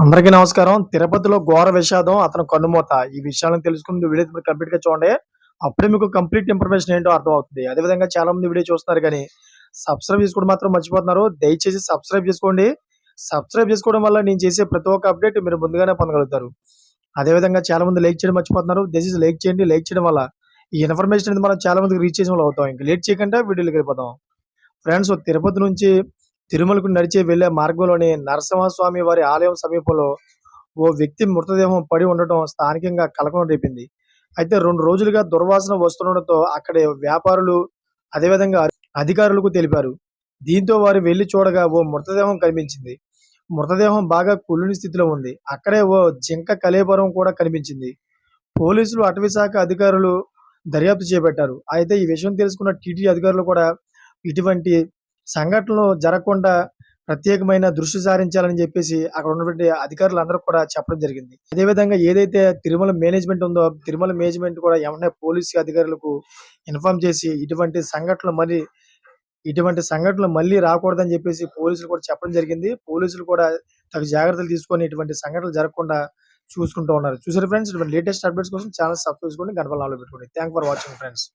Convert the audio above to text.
అందరికీ నమస్కారం. తిరుపతిలో ఘోర విషాదం, అతను కన్నుమూత. ఈ విషయాలను తెలుసుకుని వీడియో ఇప్పుడు కంప్లీట్‌గా చూడండి. అప్పుడే మీకు కంప్లీట్ ఇన్ఫర్మేషన్ ఏంటో అర్థమవుతుంది. అదేవిధంగా చాలా మంది వీడియో చూస్తున్నారు గానీ, సబ్స్క్రైబ్ చేసుకోవడం మాత్రం మర్చిపోతున్నారు. దయచేసి సబ్స్క్రైబ్ చేసుకోండి. సబ్స్క్రైబ్ చేసుకోవడం వల్ల నేను చేసే ప్రతి ఒక్క అప్డేట్ మీరు ముందుగానే పొందగలుగుతారు. అదేవిధంగా చాలా మంది లైక్ చేయడం మర్చిపోతున్నారు. దయచేసి లైక్ చేయండి. లైక్ చేయడం వల్ల ఈ ఇన్ఫర్మేషన్ అనేది మనం చాలా మందికి రీచ్ చేసిన వాళ్ళం అవుతాం. ఇంక లేట్ చేయకుండా వీడియోలోకి వెళ్ళిపోదాం. ఫ్రెండ్స్, తిరుపతి నుంచి తిరుమలకు నడిచి వెళ్లే మార్గంలోని నరసింహస్వామి వారి ఆలయం సమీపంలో ఓ వ్యక్తి మృతదేహం పడి ఉండటం స్థానికంగా కలకలం రేపింది. అయితే 2 రోజులుగా దుర్వాసన వస్తుండటంతో అక్కడి వ్యాపారులు అదేవిధంగా అధికారులకు తెలిపారు. దీంతో వారు వెళ్లి చూడగా ఓ మృతదేహం కనిపించింది. మృతదేహం బాగా కుళ్ళిన స్థితిలో ఉంది. అక్కడే ఓ జింక కళేబరం కూడా కనిపించింది. పోలీసులు, అటవీ శాఖ అధికారులు దర్యాప్తు చేపట్టారు. అయితే ఈ విషయం తెలుసుకున్న టీటీడీ అధికారులు కూడా ఇటువంటి సంఘటనలు జరగకుండా ప్రత్యేకమైన దృష్టి సారించాలని చెప్పేసి అక్కడ ఉన్నటువంటి అధికారులందరూ కూడా చెప్పడం జరిగింది. అదేవిధంగా ఏదైతే తిరుమల మేనేజ్మెంట్ ఉందో, తిరుమల మేనేజ్మెంట్ కూడా వెంటనే పోలీసు అధికారులకు ఇన్ఫార్మ్ చేసి ఇటువంటి సంఘటనలు మళ్ళీ రాకూడదని చెప్పేసి పోలీసులు కూడా చెప్పడం జరిగింది. పోలీసులు కూడా తగు జాగ్రత్తలు తీసుకొని ఇటువంటి సంఘటనలు జరగకుండా చూసుకుంటూ ఉన్నారు. చూసారు ఫ్రెండ్స్, ఇటువంటి లేటెస్ట్ అప్డేట్స్ కోసం ఛానల్ సబ్స్క్రైబ్ చేసుకోండి, గంట పైన ఆల్ పెట్టుకోండి. Thanks for watching friends.